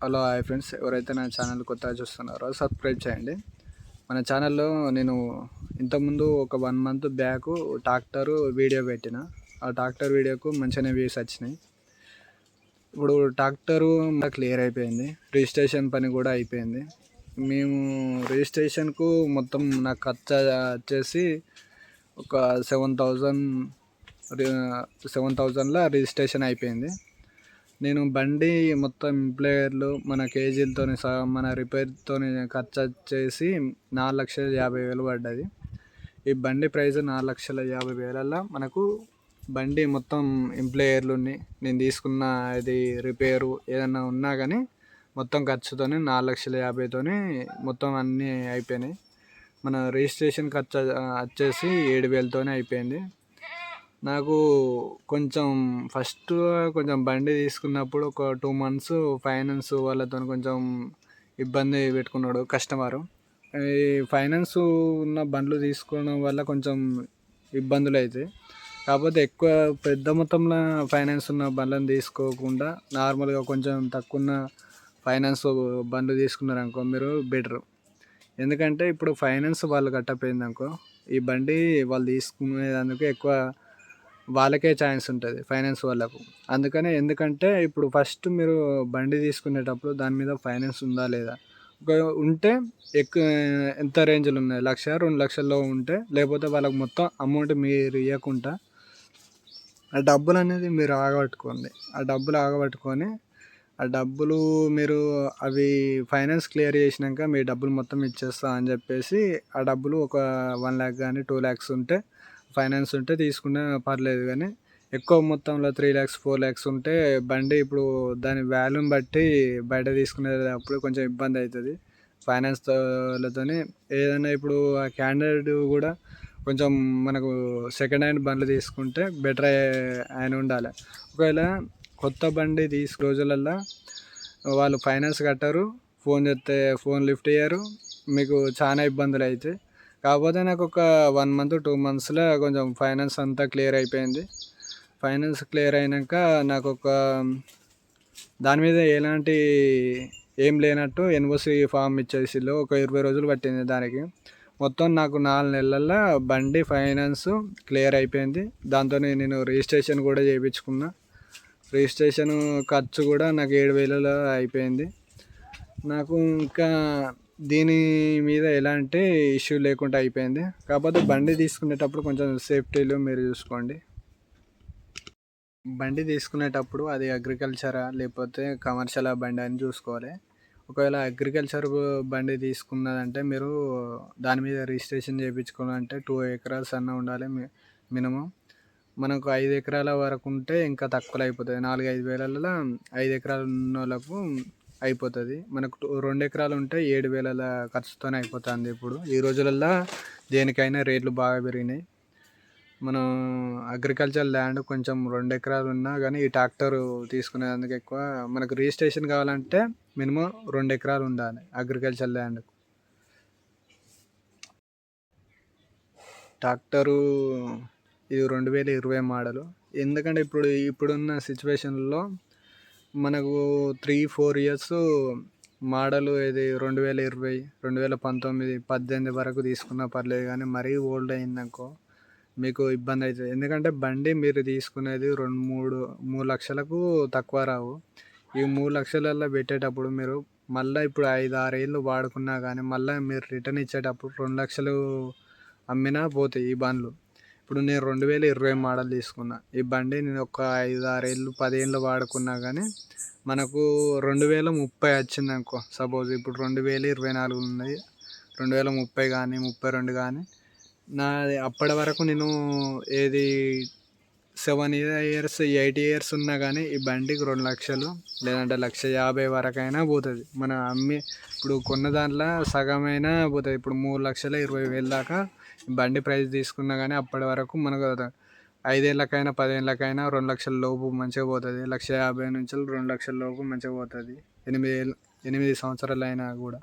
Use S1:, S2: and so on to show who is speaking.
S1: Hello hi friends, ఎవరైతే నా channel కొత్తగా చూస్తున్నారో సబ్స్క్రైబ్ చేయండి. మన ఛానల్లో నేను ఇంతకుముందు ఒక 1 మంత్ బ్యాక్ ట్రాక్టర్ వీడియో పెట్టిన. ఆ ట్రాక్టర్ వీడియోకు మంచిగానే వ్యూస్ వచ్చినాయి. ఇప్పుడు ట్రాక్టరు క్లియర్ అయిపోయింది, రిజిస్ట్రేషన్ పని కూడా అయిపోయింది. మేము రిజిస్ట్రేషన్కు మొత్తం నాకు ఖర్చు వచ్చేసి ఒక 7,000ల రిజిస్ట్రేషన్ అయిపోయింది. నేను బండి మొత్తం ఇంప్లాయర్లు మన కేజీలతో సహా మన రిపేర్తో ఖర్చు వచ్చేసి 4,50,000 పడ్డది. ఈ బండి ప్రైస్ 4,50,000 మనకు బండి మొత్తం ఇంప్లాయర్లు నేను తీసుకున్న ఇది రిపేరు ఏదన్నా ఉన్నా కానీ మొత్తం ఖర్చుతో 4,50,000తోని మొత్తం అన్నీ అయిపోయినాయి. మన రిజిస్ట్రేషన్ ఖర్చు వచ్చేసి 7,000తోనే అయిపోయింది. నాకు ఫస్ట్ బండి తీసుకున్నప్పుడు ఒక 2 months ఫైనాన్స్ వాళ్ళతో కొంచెం ఇబ్బంది పెట్టుకున్నాడు కస్టమరు. ఈ ఫైనాన్స్ ఉన్న బండ్లు తీసుకోవడం వల్ల కొంచెం ఇబ్బందులు అవుతాయి. కాకపోతే ఎక్కువ పెద్ద మొత్తంలో ఫైనాన్స్ ఉన్న బండ్లను తీసుకోకుండా నార్మల్గా కొంచెం తక్కువ ఉన్న ఫైనాన్స్ బండ్లు తీసుకున్నారనుకో మీరు బెటరు. ఎందుకంటే ఇప్పుడు ఫైనాన్స్ వాళ్ళు కట్టపోయిందనుకో ఈ బండి వాళ్ళు తీసుకునేందుకు ఎక్కువ వాళ్ళకే ఛాన్స్ ఉంటుంది ఫైనాన్స్ వాళ్ళకు. ఎందుకంటే ఇప్పుడు ఫస్ట్ మీరు బండి తీసుకునేటప్పుడు దాని మీద ఫైనాన్స్ ఉందా లేదా, ఉంటే ఎంత రేంజ్లో ఉన్నాయి, 1,00,000 2,00,000లో ఉంటే, లేకపోతే వాళ్ళకి మొత్తం అమౌంట్ మీరు ఇవ్వకుండా ఆ డబ్బులు అనేది మీరు ఆగబట్టుకోండి. ఆ డబ్బులు మీరు అవి ఫైనాన్స్ క్లియర్ చేసినాక మీ డబ్బులు మొత్తం ఇచ్చేస్తా అని చెప్పేసి ఆ డబ్బులు ఒక 1 lakh కానీ 2 lakhs ఉంటే ఫైనాన్స్ ఉంటే తీసుకున్నా పర్లేదు. కానీ ఎక్కువ మొత్తంలో 3 lakhs 4 lakhs ఉంటే బండి ఇప్పుడు దాని వాల్యూని బట్టి బయట తీసుకునేటప్పుడు కొంచెం ఇబ్బంది అవుతుంది ఫైనాన్స్లతోని. ఏదైనా ఇప్పుడు ఆ క్యాండిడేట్ కూడా కొంచెం మనకు సెకండ్ హ్యాండ్ బండ్లు తీసుకుంటే బెటర్ ఆయన ఉండాలి. ఒకవేళ కొత్త బండి రోజులల్లో వాళ్ళు ఫైనాన్స్ కట్టరు, ఫోన్ చేస్తే ఫోన్ లిఫ్ట్ చేయరు, మీకు చాలా ఇబ్బందులు అవుతాయి. కాకపోతే నాకు ఒక 1 month 2 monthsలో కొంచెం ఫైనాన్స్ అంతా క్లియర్ అయిపోయింది. ఫైనాన్స్ క్లియర్ అయినాక నాకు దాని మీద ఎలాంటి ఏం లేనట్టు ఎన్ఓసి ఫామ్ ఇచ్చేసిళ్ళు. ఒక 20 రోజులు పట్టింది దానికి. మొత్తం నాకు 4 నెలల్లో బండి ఫైనాన్స్ క్లియర్ అయిపోయింది. దాంతో నేను రిజిస్ట్రేషన్ కూడా చేయించుకున్నా. రిజిస్ట్రేషన్ ఖర్చు కూడా నాకు 7,000లో అయిపోయింది. నాకు ఇంకా దీని మీద ఎలాంటి ఇష్యూ లేకుండా అయిపోయింది. కాకపోతే బండి తీసుకునేటప్పుడు కొంచెం సేఫ్టీలు మీరు చూసుకోండి. బండి తీసుకునేటప్పుడు అది అగ్రికల్చరా లేకపోతే కమర్షియల్ బండి అని చూసుకోవాలి. ఒకవేళ అగ్రికల్చర్ బండి తీసుకున్నదంటే మీరు దాని మీద రిజిస్ట్రేషన్ చేయించుకోవాలంటే 2 acres అన్న ఉండాలి మినిమం. మనకు 5 ఎకరాల వరకు ఉంటే ఇంకా తక్కువలో అయిపోతుంది. 4-5 వేలలో 5 ఎకరాలు ఉన్న వాళ్ళకు అయిపోతుంది. మనకు 2 ఎకరాలు ఉంటే 7,000 ఖర్చుతోనే అయిపోతుంది. ఇప్పుడు ఈ రోజులల్లో దేనికైనా రేట్లు బాగా పెరిగినాయి. మనం అగ్రికల్చర్ ల్యాండ్ కొంచెం 2 ఎకరాలు ఉన్నా కానీ ఈ ట్రాక్టర్ తీసుకునేందుకు ఎక్కువ. మనకు రిజిస్ట్రేషన్ కావాలంటే మినిమం 2 ఎకరాలు ఉండాలి అగ్రికల్చర్ ల్యాండ్. ట్రాక్టరు ఇది 2020 మోడలు. ఎందుకంటే ఇప్పుడున్న సిచ్యువేషన్లో మనకు 3-4 years మోడలు ఇది 2020 2019 18 వరకు తీసుకున్నా పర్లేదు. కానీ మరీ ఓల్డ్ అయిందనుకో మీకు ఇబ్బంది అవుతుంది. ఎందుకంటే బండి మీరు తీసుకునేది 2-3 లక్షలకు తక్కువ రావు. ఈ 3 లక్షలలో పెట్టేటప్పుడు మీరు మళ్ళీ ఇప్పుడు 5-6 ఏళ్ళు వాడుకున్నా కానీ మళ్ళీ మీరు రిటర్న్ ఇచ్చేటప్పుడు 2 లక్షలు అమ్మినా పోతాయి ఈ బండ్లు. ఇప్పుడు నేను 2020 మోడల్ తీసుకున్నా. ఈ బండి నేను ఒక 5-6 ఏళ్ళు 10 ఏళ్ళు వాడుకున్నా కానీ మనకు 2030 వచ్చింది అనుకో. సపోజ్ ఇప్పుడు 2024 ఉన్నది, 2030 కానీ 32 కానీ నాది అప్పటి వరకు నేను 7 years 8 years ఉన్నా కానీ ఈ బండికి 2 లక్షలు లేదంటే 1,50,000 వరకైనా పోతుంది. మన ఇప్పుడు కొన్న దాంట్లో సగమైనా పోతుంది. ఇప్పుడు 3,20,000 దాకా బండి ప్రైస్ తీసుకున్నా కానీ అప్పటి వరకు మనకు 5 ఏళ్ళకైనా 10 ఏళ్ళకైనా 2 లక్షల లోపు మంచిగా పోతుంది. 1,50,000 నుంచి 2 లక్షల లోపు మంచిగా పోతుంది. 8 సంవత్సరాలు అయినా కూడా.